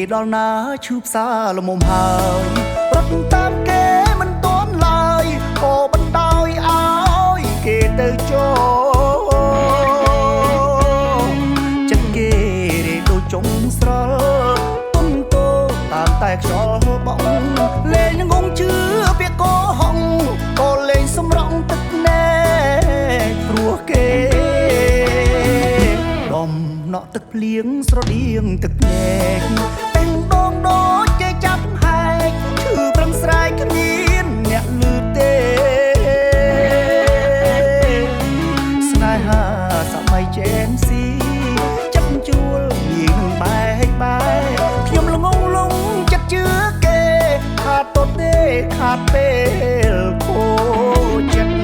គេដល់ណាឈឺផ្សាលមុំហើយរត់តាមគេមិនទាន់ឡើយក៏បណ្ដោយឲ្យគេទៅចូលចិត្តគេរេដូចចុងស្រល់ទុនតោតាមតែខ្យល់បងលេងងងជឿវាកោហងក៏លេងសម្រងទឹកណែព្រោះគេដំណក់ទឹកភ្លៀងស្រដៀងទឹកភ្នែកពេញដងដូចគេចាប់ហែកឈឺប្រឹងស្រែកគ្មានអ្នកលឺទេស្នេហាសម័យជេនស៊ីចិត្តជួលងាយនឹងបែកបែកខ្ញុំល្ងងលងចិត្តជឿគេខាតតទេខាតពេលខូចចិត្ត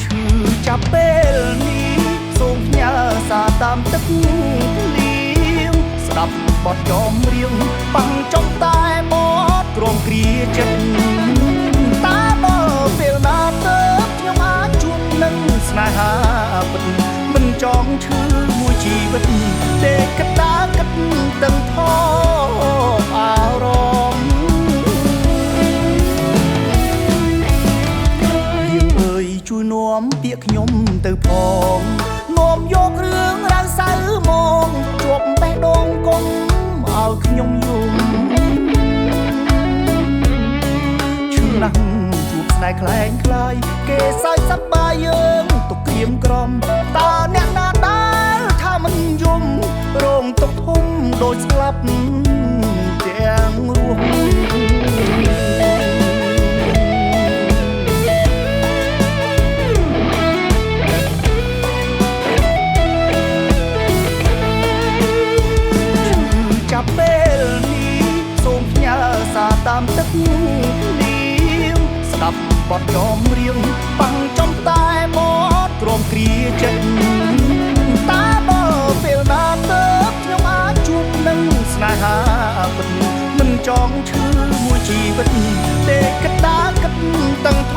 ឈឺចាប់ពេលនេះសូមផ្ញើសារតាមទឹកភ្លៀងស្ដាប់បទចំរៀងបាំងចំតែបទក្រមគ្រាចិត្តតើដល់ពេលណាទៅខ្ញុំអាចជួបនឹងស្នេហាពិតមិនចង់ឈឺមួយជីវិតទេគិតដើរគិតទាំងថប់អារម្មណ៍យើងអើយជួយនាំពាក្យខ្ញុំទៅផងនាំយករឿងរ៉ាវសៅមកជួបបេះដូងកុំឲ្យខ្ញុំយំឈឺណាស់ជួបស្នេហ៍ខ្លែងខ្លាយគេសើចសប្បាយយើងទុកក្រៀមក្រំតើអ្នកណាដែលថាមិនយំរងទុកធំដូចស្លាប់ទាំងរស់ចាប់ពេលនេះសូមផ្ញើសារតាមទឹកភ្លៀងស្ដាប់បទចំរៀងបាំងចំតែបទក្រមគ្រាចិត្តតើដល់ពេលណាទៅខ្ញុំអាចជួបនឹងស្នេហាពិតមិនចង់ឈឺមួយជីវិតទេគិតដើរគិតទាំងថ